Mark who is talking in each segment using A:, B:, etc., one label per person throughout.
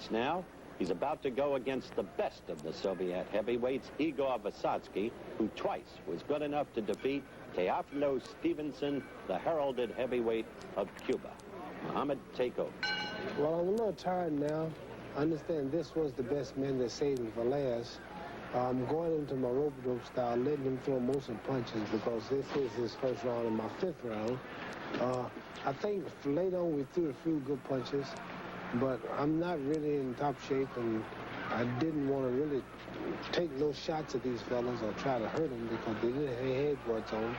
A: fights now. He's about to go against the best of the Soviet heavyweights, Igor Vysotsky, who twice was good enough to defeat Teofilo Stevenson, the heralded heavyweight of Cuba. Muhammad, take over.
B: Well, I'm a little tired now. I understand this was the best man that saved me for last. I'm going into my rope-a-dope style, letting him throw most of the punches because this is his first round and my fifth round. I think later on we threw a few good punches, but I'm not really in top shape, and I didn't want to really take no shots at these fellas or try to hurt them because they didn't have head guards on.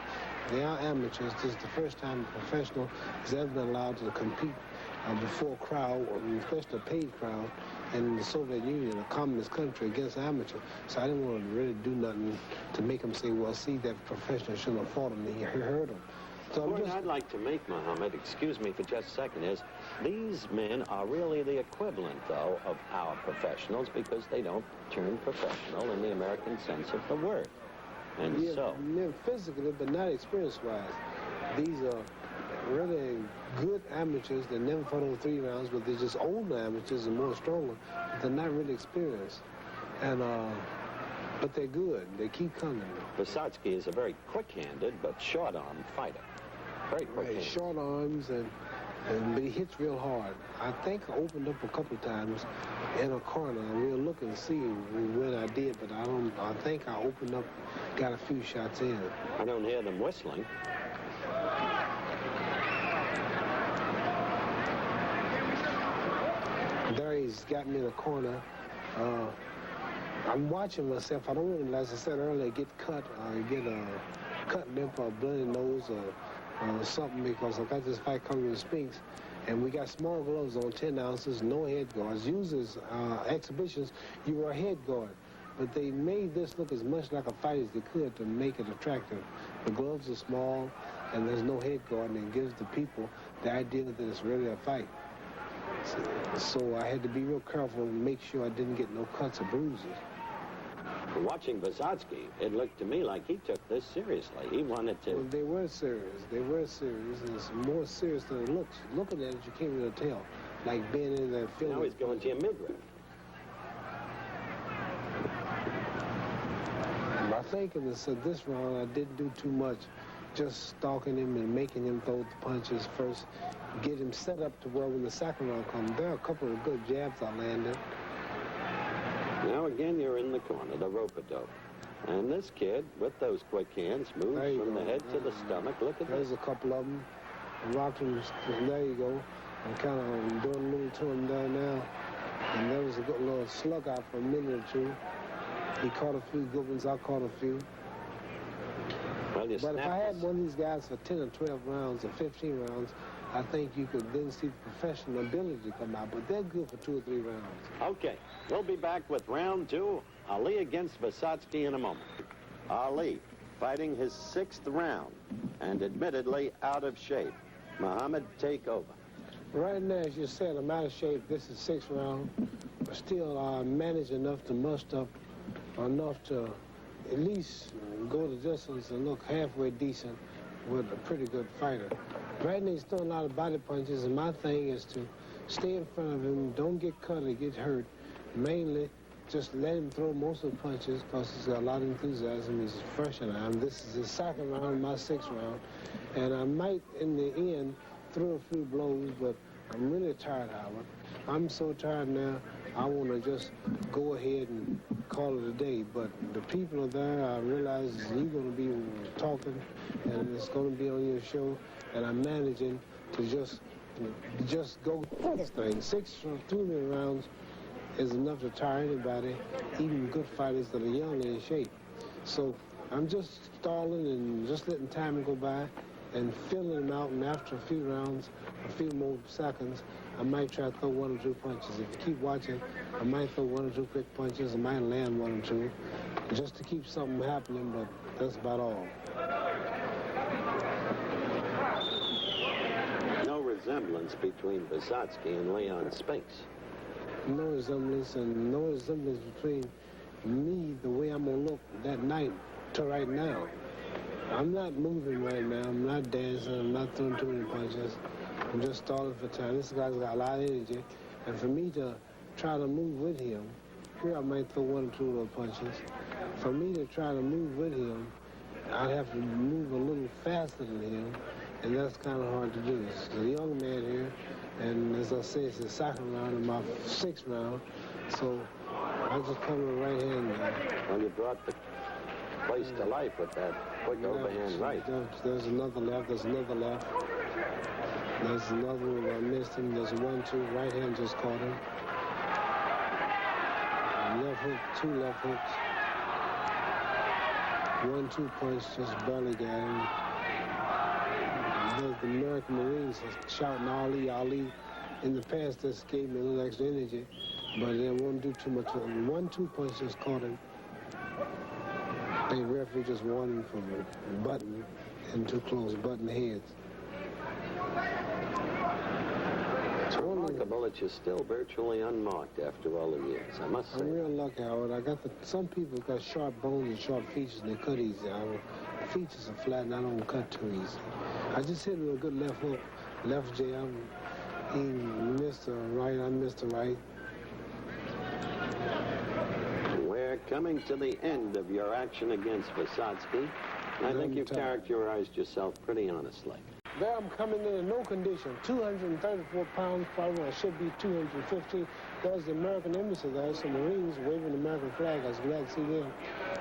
B: They are amateurs. This is the first time a professional has ever been allowed to compete before a crowd, especially a paid crowd, in the Soviet Union, a communist country, against amateur. So I didn't want to really do nothing to make them say, well, see, that professional shouldn't have fought him. He hurt him. So
A: The point I'd like to make, Muhammad, excuse me for just a second, is these men are really the equivalent, though, of our professionals because they don't turn professional in the American sense of the word. And
B: yeah,
A: so...
B: physically, but not experience-wise. These are really good amateurs that never fought over 3 rounds, but they're just older amateurs and more stronger. But they're not really experienced. And, but they're good. They keep coming.
A: Vysotsky is a very quick-handed but short-armed fighter. Very quick-handed.
B: Short arms, but he hits real hard. I think I opened up a couple of times in a corner. We'll look and see when I did, but I think I opened up, got a few shots in.
A: I don't hear them whistling.
B: There he's got me in a corner. I'm watching myself. I don't want to, as I said earlier, get cut or get a cut lip or a bloody nose or something because I got this fight coming in Spinks, and we got small gloves on, 10 ounces, no head guards. Usually, exhibitions, you wear a head guard, but they made this look as much like a fight as they could to make it attractive. The gloves are small, and there's no head guard, and it gives the people the idea that it's really a fight. So I had to be real careful and make sure I didn't get no cuts or bruises.
A: Watching Vysotsky, it looked to me like he took this seriously. He wanted to...
B: Well, they were serious. They were serious. It's more serious than it looks. Looking at it, you can't really tell. Like being in that film.
A: Now he's going to your midriff.
B: I think in this round, I didn't do too much. Just stalking him and making him throw the punches first. Get him set up to where when the second round comes, there are a couple of good jabs I landed.
A: Now again, you're in the corner, the rope-a-dope. And this kid, with those quick hands, moves from the head to the stomach. Look at
B: There's
A: this.
B: a couple of them. Rocked him. There you go. I'm kind of doing a little to him there now. And there was a good little slug out for a minute or two. He caught a few good ones. I caught a few.
A: Well,
B: But if I had one of these guys for 10 or 12 rounds or 15 rounds, I think you could then see the professional ability to come out. But they're good for 2 or 3 rounds.
A: Okay, we'll be back with round 2, Ali against Vysotsky in a moment. Ali fighting his 6th round and admittedly out of shape. Muhammad, take over.
B: Right now, as you said, I'm out of shape. This is 6th round. But still, I managed enough to muster up enough to at least go the distance and look halfway decent with a pretty good fighter. Right now, he's throwing a lot of body punches, and my thing is to stay in front of him, don't get cut or get hurt. Mainly, just let him throw most of the punches because he's got a lot of enthusiasm. He's fresh and this is his 2nd round, my 6th round. And I might, in the end, throw a few blows, but I'm really tired, Howard. I'm so tired now, I want to just go ahead and call it a day. But the people are there. I realize you're going to be talking, and it's going to be on your show, and I'm managing to just go through this thing. 6 or 3 rounds is enough to tire anybody, even good fighters that are young and in shape. So I'm just stalling and just letting time go by and filling them out, and after a few rounds, a few more seconds, I might try to throw 1 or 2 punches. If you keep watching, I might throw 1 or 2 quick punches. I might land 1 or 2 just to keep something happening, but that's about all.
A: No resemblance between Vysotsky and Leon Spinks.
B: No resemblance, and no resemblance between me, the way I'm going to look that night to right now. I'm not moving right now. I'm not dancing. I'm not throwing too many punches. I'm just stalling for time. This guy's got a lot of energy. And for me to try to move with him, here I might throw one or two little punches. For me to try to move with him, I'd have to move a little faster than him, and that's kind of hard to do. It's a young man here, and as I say, it's the second round and my sixth round, so I just come with right hand.
A: Well, you brought the place to life with that quick overhand right.
B: There's another left, there's another left. There's another one where I missed him. There's 1-2, right hand just caught him. Left hook, 2 left hooks. 1-2 punch, just barely got him. The American Marines are shouting Ali, Ali. In the past, this gave me a little extra energy, but they won't do too much. 1-2 punch just caught him. The referee just warned him from button and too close, button heads.
A: It's remarkable that you're still virtually unmarked after all the years, I must say.
B: I'm real lucky, Howard. Some people got sharp bones and sharp features, and they cut easy. The features are flat, and I don't cut too easy. I just hit with a good left hook, left jab. He missed the right, I missed the right.
A: We're coming to the end of your action against Visotsky. I think you've characterized yourself pretty honestly.
B: There I'm coming in no condition, 234 pounds, probably I should be 215. There's the American Embassy there, some Marines waving the American flag. I was glad to see them.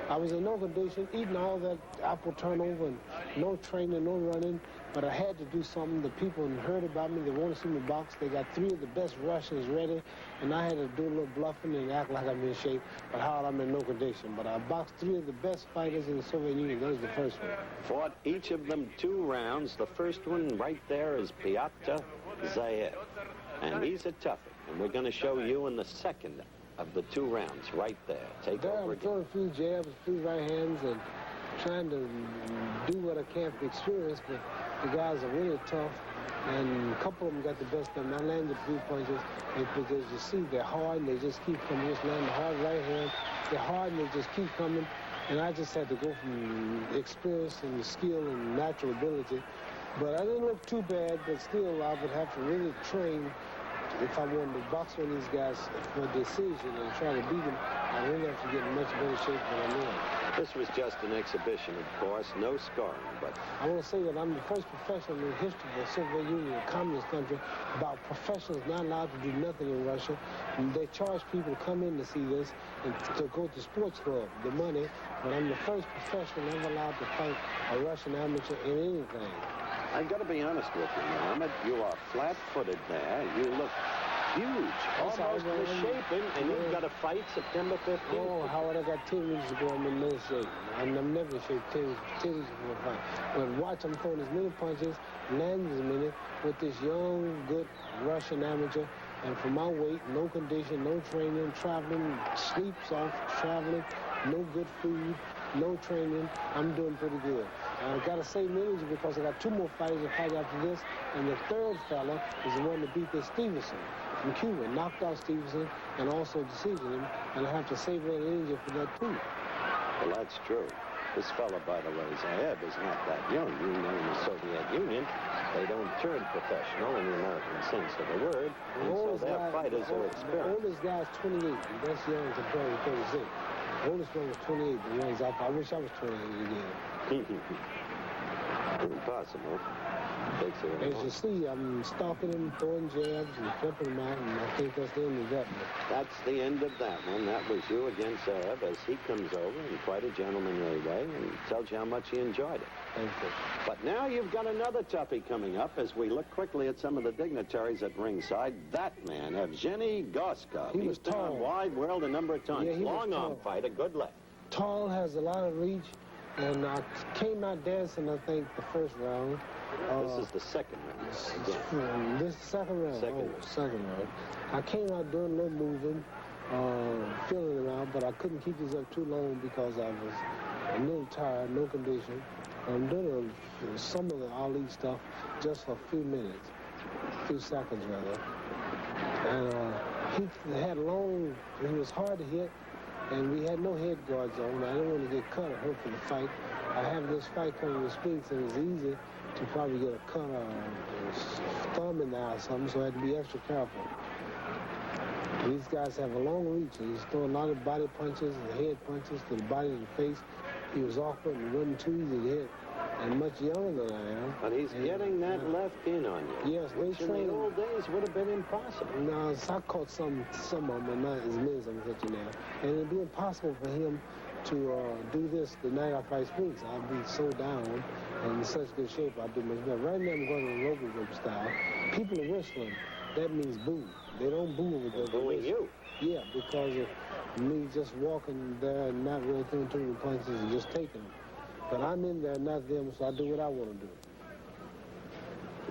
B: I was in no condition, eating all that apple turnover and no training, no running, but I had to do something. The people heard about me, they want to see me box. They got 3 of the best Russians ready, and I had to do a little bluffing and act like I'm in shape, but how I'm in no condition. But I boxed 3 of the best fighters in the Soviet Union. That was the first one.
A: Fought each of them 2 rounds. The first one right there is Pyotr Zayev, and he's a toughie. And we're going to show you in the second of the 2 rounds right there. Take
B: there
A: over
B: I'm throwing a few jabs, a few right hands, and trying to do what I can for experience, but the guys are really tough, and a couple of them got the best of them. I landed a few punches, because you see they're hard, and they just keep coming. Just land a hard right hand. They're hard, and they just keep coming, and I just had to go from experience and skill and natural ability. But I didn't look too bad, but still I would have to really train if I wanted to box one of these guys for a decision and try to beat them. I really have to get in much better shape than I'm in.
A: This was just an exhibition, of course, no scoring, but
B: I want to say that I'm the first professional in the history of the Soviet Union, a communist country, about professionals not allowed to do nothing in Russia. And they charge people to come in to see this and to go to sports club, the money. But I'm the first professional ever allowed to fight a Russian amateur in anything.
A: I've got to be honest with you, Muhammad. You are flat-footed there. You look huge, almost misshapen, and you've got to fight September 15th.
B: Oh, Howard, I got 10 weeks ago. I'm in no shape. I'm never in shape 10 weeks before a fight. But watch, I'm throwing as many punches, land as many, with this young, good Russian amateur. And for my weight, no condition, no training, traveling, sleeps off, traveling, no good food, no training. I'm doing pretty good. I got to save energy because I got 2 more fighters to fight after this, and the third fella is the one that beat this Stevenson from Cuba, knocked out Stevenson and also decision him, and I have to save that energy for that too.
A: Well, that's true. This fella, by the way, Zayev, is not that young. You know, in the Soviet Union, they don't turn professional in the American sense of the word, and so their fighters are experienced.
B: The oldest guy's 28, and that's young compared to 36. The oldest one was 28, the ones I wish I was 28 again.
A: Impossible.
B: As you see, I'm stalking him, throwing jabs, and flipping him out, and I think that's the end of that one.
A: That's the end of that one. That was you against Zayev as he comes over in quite a gentlemanly way and tells you how much he enjoyed it.
B: Thank you.
A: But now you've got another toughie coming up as we look quickly at some of the dignitaries at ringside. That man, Evgeny Goskov.
B: He was
A: been
B: tall.
A: on Wide World a number of times.
B: Yeah, he was
A: Long arm
B: tall.
A: fighter, good left.
B: Tall, has a lot of reach, and I came out dancing, I think, the first round.
A: This is the second round. Again.
B: This is second round. Second round. I came out doing a little moving, feeling him out, but I couldn't keep this up too long because I was a little tired, no condition. I'm doing some of the Ali stuff just for a few minutes, a few seconds rather. And he had long, he was hard to hit, and we had no head guards on. I didn't want to get cut or hurt for the fight. I have this fight coming with Spinks, and it's easy to probably get a cut or a thumb in the eye or something, so I had to be extra careful. These guys have a long reach, and he's throwing a lot of body punches and head punches to the body and the face. He was awkward and wasn't too easy to hit, and much younger than I am.
A: But he's getting that left in on you.
B: Yes,
A: which
B: they
A: in
B: train.
A: the old days would have been impossible.
B: No, I caught some of them, but not as many as I'm catching now. And it'd be impossible for him to do this the night I fight Spinks. I'd be so down and in such good shape, I'd do much better. Right now, I'm going to rope rope style. People are whistling. That means boo. They don't boo with the
A: Booing you.
B: Yeah, because of me just walking there and not really throwing too many punches and just taking them. But I'm in there, not them, so I do what I want to do.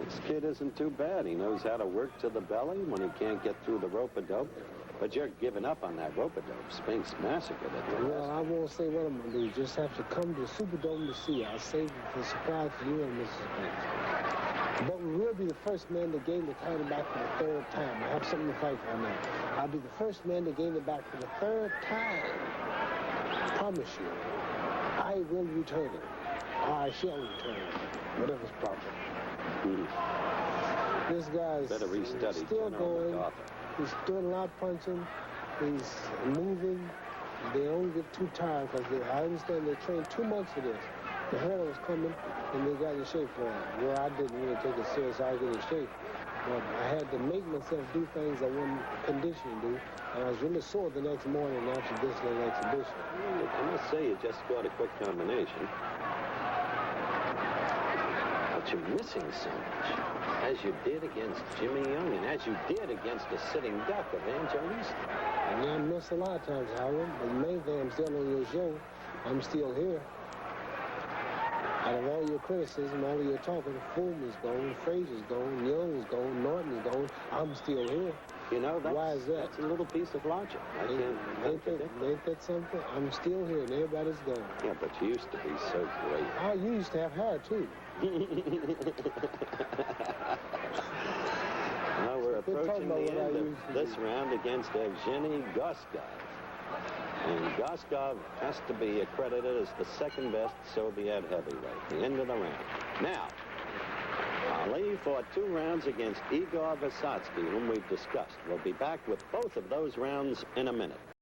A: This kid isn't too bad. He knows how to work to the belly when he can't get through the rope-a-dope. But you're giving up on that rope-a-dope. Spinks massacred it.
B: Well, I won't say what I'm going to do. You just have to come to the Superdome to see. I'll save it for surprise for you and Mrs. Spinks. But we will be the first man to gain the title back for the third time. I have something to fight for now. I'll be the first man to gain it back for the third time. I promise you. I will return it. Or I shall return it. Whatever's proper. This guy's
A: Better restudy
B: still
A: General
B: going.
A: MacArthur.
B: He's doing a lot of punching. He's moving. They don't get too tired because I understand they trained 2 months for this. The hurdle was coming, and they got in shape for it. Well, I didn't really take it serious. I get in shape. But I had to make myself do things I wasn't conditioned to do. And I was really sore the next morning after this little exhibition.
A: I must say you just scored a quick combination. But you're missing so much. As you did against Jimmy Young and as you did against the sitting duck of Evangelista.
B: And I miss a lot of times, Howard. But the main thing, I'm still on your show. I'm still here. Out of all your criticism, all of your talking, Fulton's gone, Frazier's gone, Young's gone, Norton is gone. I'm still here.
A: You know,
B: Why is that?
A: That's a little piece of logic.
B: Ain't that something? I'm still here and everybody's gone.
A: Yeah, but you used to be so great.
B: Oh, you used to have hair, too.
A: Now we're approaching the
B: what I
A: end of
B: used to
A: this
B: do.
A: round against Evgeny Goskov. And Goskov has to be accredited as the second best Soviet heavyweight. The end of the round. Now, Ali fought 2 rounds against Igor Vysotsky, whom we've discussed. We'll be back with both of those rounds in a minute.